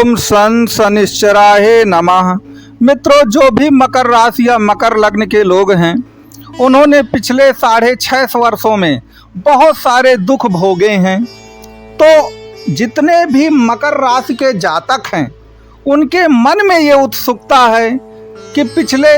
ओम सन शनिश्चराय नमः। मित्रों, जो भी मकर राशि या मकर लग्न के लोग हैं, उन्होंने पिछले 6.5 वर्षों में बहुत सारे दुख भोगे हैं। तो जितने भी मकर राशि के जातक हैं, उनके मन में ये उत्सुकता है कि पिछले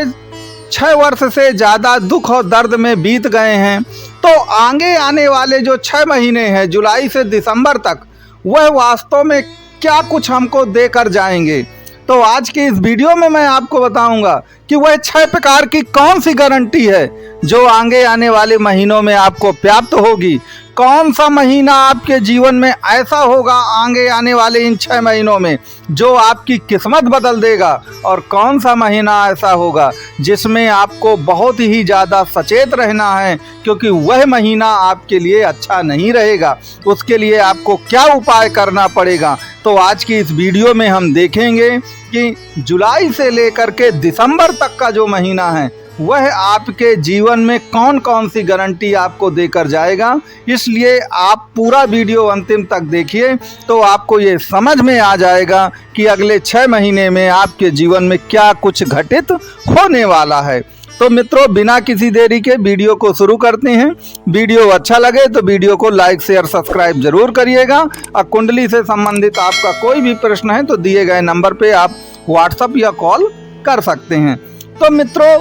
6 वर्ष से ज़्यादा दुख और दर्द में बीत गए हैं, तो आगे आने वाले जो 6 महीने हैं, जुलाई से दिसंबर तक, वह वास्तव में क्या कुछ हमको देकर जाएंगे। तो आज की इस वीडियो में मैं आपको बताऊंगा कि वह 6 प्रकार की कौन सी गारंटी है जो आगे आने वाले महीनों में आपको प्राप्त होगी। कौन सा महीना आपके जीवन में ऐसा होगा आगे आने वाले इन 6 महीनों में जो आपकी किस्मत बदल देगा, और कौन सा महीना ऐसा होगा जिसमें आपको बहुत ही ज़्यादा सचेत रहना है, क्योंकि वह महीना आपके लिए अच्छा नहीं रहेगा। उसके लिए आपको क्या उपाय करना पड़ेगा, तो आज की इस वीडियो में हम देखेंगे कि जुलाई से लेकर के दिसंबर तक का जो महीना है, वह आपके जीवन में कौन कौन सी गारंटी आपको देकर जाएगा। इसलिए आप पूरा वीडियो अंतिम तक देखिए, तो आपको ये समझ में आ जाएगा कि अगले 6 महीने में आपके जीवन में क्या कुछ घटित होने वाला है। तो मित्रों, बिना किसी देरी के वीडियो को शुरू करते हैं। वीडियो अच्छा लगे तो वीडियो को लाइक शेयर सब्सक्राइब जरूर करिएगा। और कुंडली से संबंधित आपका कोई भी प्रश्न है तो दिए गए नंबर पे आप व्हाट्सएप या कॉल कर सकते हैं। तो मित्रों,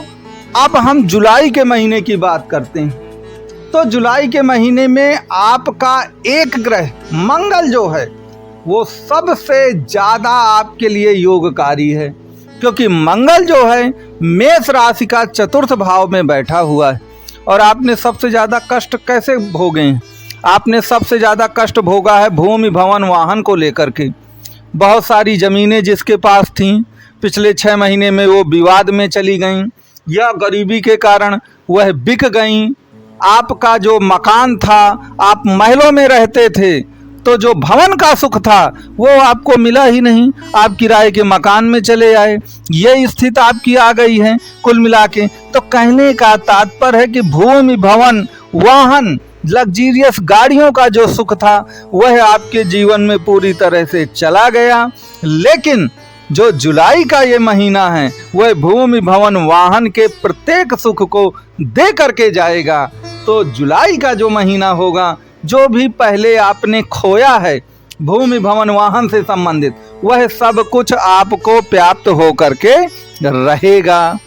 अब हम जुलाई के महीने की बात करते हैं। तो जुलाई के महीने में आपका एक ग्रह मंगल जो है, वो सबसे ज़्यादा आपके लिए योगकारी है, क्योंकि मंगल जो है मेष राशि का 4th भाव में बैठा हुआ है। और आपने सबसे ज़्यादा कष्ट कैसे भोगे हैं? आपने सबसे ज़्यादा कष्ट भोगा है भूमि भवन वाहन को लेकर के। बहुत सारी ज़मीनें जिसके पास थीं, पिछले 6 महीने में वो विवाद में चली गईं या गरीबी के कारण वह बिक गईं। आपका जो मकान था, आप महलों में रहते थे, तो जो भवन का सुख था वो आपको मिला ही नहीं, आप किराए के मकान में चले आए। ये स्थिति आपकी आ गई है कुल मिला के। तो कहने का तात्पर्य है कि भूमि भवन वाहन लग्जीरियस गाड़ियों का जो सुख था वह आपके जीवन में पूरी तरह से चला गया। लेकिन जो जुलाई का ये महीना है, वह भूमि भवन वाहन के प्रत्येक सुख को दे करके जाएगा। तो जुलाई का जो महीना होगा, जो भी पहले आपने खोया है भूमि भवन वाहन से संबंधित, वह सब कुछ आपको प्राप्त हो करके रहेगा।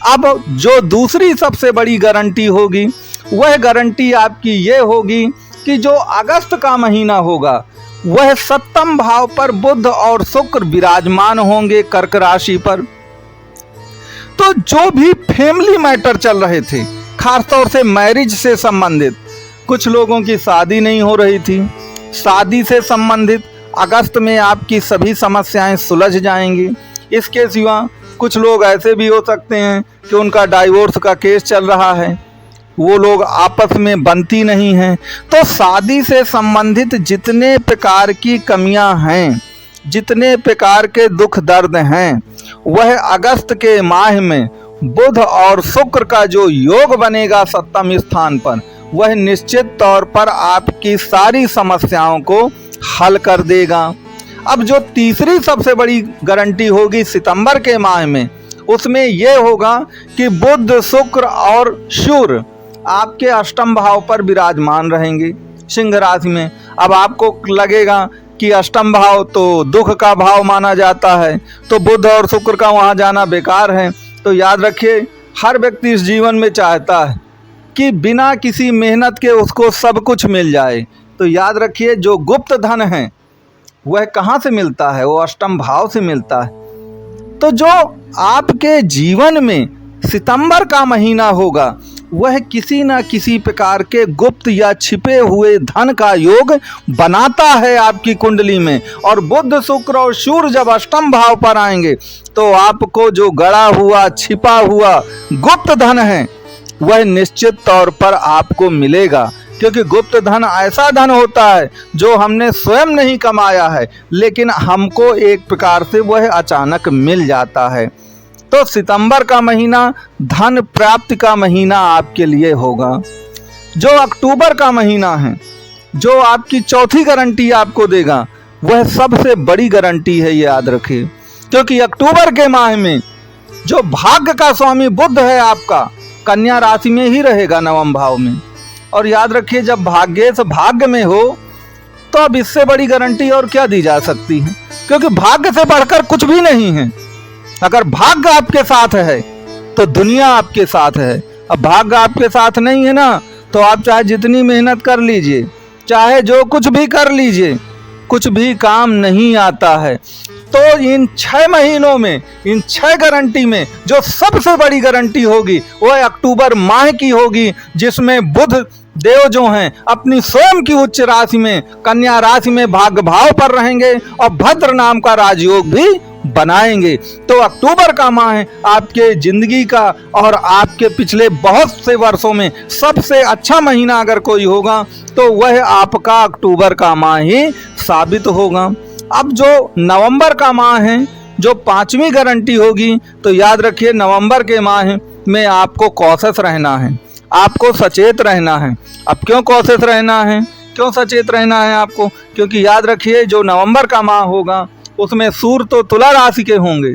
अब जो दूसरी सबसे बड़ी गारंटी होगी, वह गारंटी आपकी ये होगी कि जो अगस्त का महीना होगा, वह 7म भाव पर बुध और शुक्र विराजमान होंगे कर्क राशि पर। तो जो भी फैमिली मैटर चल रहे थे, खासतौर से मैरिज से संबंधित, कुछ लोगों की शादी नहीं हो रही थी, शादी से संबंधित अगस्त में आपकी सभी समस्याएं सुलझ जाएंगी। इसके सिवा कुछ लोग ऐसे भी हो सकते हैं कि उनका डाइवोर्स का केस चल रहा है, वो लोग आपस में बनती नहीं हैं। तो शादी से संबंधित जितने प्रकार की कमियां हैं, जितने प्रकार के दुख दर्द हैं, वह अगस्त के माह में बुध और शुक्र का जो योग बनेगा 7म स्थान पर, वह निश्चित तौर पर आपकी सारी समस्याओं को हल कर देगा। अब जो तीसरी सबसे बड़ी गारंटी होगी सितंबर के माह में, उसमें यह होगा कि बुध शुक्र और सूर्य आपके 8म भाव पर विराजमान रहेंगे सिंह राशि में। अब आपको लगेगा कि 8म भाव तो दुख का भाव माना जाता है, तो बुध और शुक्र का वहाँ जाना बेकार है। तो याद रखिए, हर व्यक्ति इस जीवन में चाहता है कि बिना किसी मेहनत के उसको सब कुछ मिल जाए। तो याद रखिए, जो गुप्त धन है वह कहाँ से मिलता है? वो 8म भाव से मिलता है। तो जो आपके जीवन में सितंबर का महीना होगा, वह किसी न किसी प्रकार के गुप्त या छिपे हुए धन का योग बनाता है आपकी कुंडली में। और बुध शुक्र और सूर्य जब 8म भाव पर आएंगे, तो आपको जो गड़ा हुआ छिपा हुआ गुप्त धन है, वह निश्चित तौर पर आपको मिलेगा। क्योंकि गुप्त धन ऐसा धन होता है जो हमने स्वयं नहीं कमाया है, लेकिन हमको एक प्रकार से वह अचानक मिल जाता है। तो सितंबर का महीना धन प्राप्ति का महीना आपके लिए होगा। जो अक्टूबर का महीना है, जो आपकी चौथी गारंटी आपको देगा, वह सबसे बड़ी गारंटी है, ये याद रखिए। क्योंकि अक्टूबर के माह में जो भाग्य का स्वामी बुध है आपका कन्या राशि में ही रहेगा, नवम भाव में। और याद रखिए जब भाग्येश भाग्य में हो तो अब इससे बड़ी गारंटी और क्या दी जा सकती है, क्योंकि भाग्य से बढ़कर कुछ भी नहीं है। अगर भाग्य आपके साथ है तो दुनिया आपके साथ है। अब भाग्य आपके साथ नहीं है ना, तो आप चाहे जितनी मेहनत कर लीजिए, चाहे जो कुछ भी कर लीजिए, कुछ भी काम नहीं आता है। तो इन 6 महीनों में, इन 6 गारंटी में जो सबसे बड़ी गारंटी होगी वह अक्टूबर माह की होगी, जिसमें बुध देव जो हैं अपनी स्वयं की उच्च राशि में कन्या राशि में भाग्य भाव पर रहेंगे और भद्र नाम का राजयोग भी बनाएंगे। तो अक्टूबर का माह आपके जिंदगी का और आपके पिछले बहुत से वर्षों में सबसे अच्छा महीना अगर कोई होगा तो वह आपका अक्टूबर का माह ही साबित होगा। अब जो नवंबर का माह है, जो 5वीं गारंटी होगी, तो याद रखिए नवंबर के माह में आपको कॉशियस रहना है, आपको सचेत रहना है। अब क्यों कॉशियस रहना है, क्यों सचेत रहना है आपको? क्योंकि याद रखिए जो नवंबर का माह होगा उसमें सूर्य तो तुला राशि के होंगे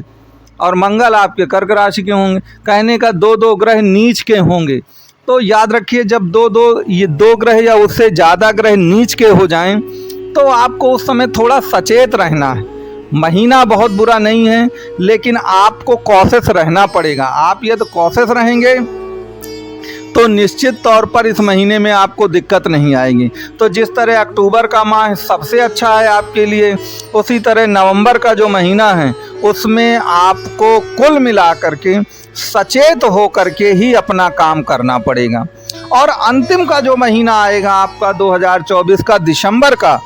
और मंगल आपके कर्क राशि के होंगे। कहने का 2 ग्रह नीच के होंगे। तो याद रखिए जब ये 2 ग्रह या उससे ज़्यादा ग्रह नीच के हो जाएं तो आपको उस समय थोड़ा सचेत रहना है। महीना बहुत बुरा नहीं है, लेकिन आपको कॉशियस रहना पड़ेगा। आप ये तो कॉशियस रहेंगे तो निश्चित तौर पर इस महीने में आपको दिक्कत नहीं आएगी। तो जिस तरह अक्टूबर का माह सबसे अच्छा है आपके लिए, उसी तरह नवंबर का जो महीना है उसमें आपको कुल मिलाकर के सचेत हो करके ही अपना काम करना पड़ेगा। और अंतिम का जो महीना आएगा आपका 2024 का दिसंबर का,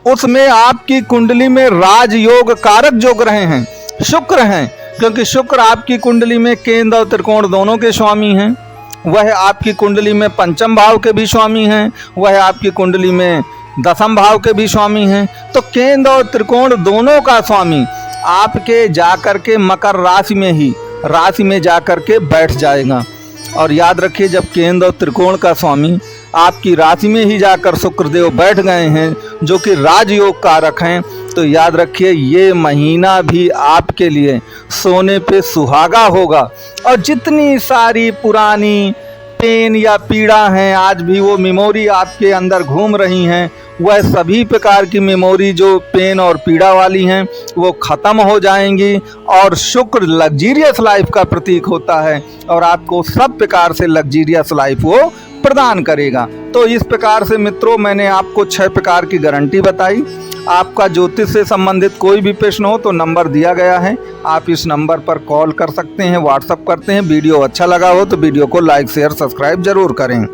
उसमें आपकी कुंडली में राजयोग कारक जो ग्रह हैं शुक्र हैं, क्योंकि शुक्र आपकी कुंडली में केंद्र और त्रिकोण दोनों के स्वामी हैं। वह आपकी कुंडली में 5म भाव के भी स्वामी हैं, वह आपकी कुंडली में 10म भाव के भी स्वामी हैं। तो केंद्र और त्रिकोण दोनों का स्वामी आपके जाकर के मकर राशि में ही राशि में जाकर के बैठ जाएगा। और याद रखिए जब केंद्र और त्रिकोण का स्वामी आपकी राशि में ही जाकर शुक्रदेव बैठ गए हैं, जो कि राजयोग कारक हैं, तो याद रखिए ये महीना भी आपके लिए सोने पे सुहागा होगा। और जितनी सारी पुरानी पेन या पीड़ा हैं, आज भी वो मेमोरी आपके अंदर घूम रही हैं, वह सभी प्रकार की मेमोरी जो पेन और पीड़ा वाली हैं वो ख़त्म हो जाएंगी। और शुक्र लग्जीरियस लाइफ का प्रतीक होता है और आपको सब प्रकार से लग्जीरियस लाइफ वो प्रदान करेगा। तो इस प्रकार से मित्रों मैंने आपको 6 प्रकार की गारंटी बताई। आपका ज्योतिष से संबंधित कोई भी प्रश्न हो तो नंबर दिया गया है, आप इस नंबर पर कॉल कर सकते हैं, व्हाट्सएप करते हैं। वीडियो अच्छा लगा हो तो वीडियो को लाइक शेयर सब्सक्राइब जरूर करें।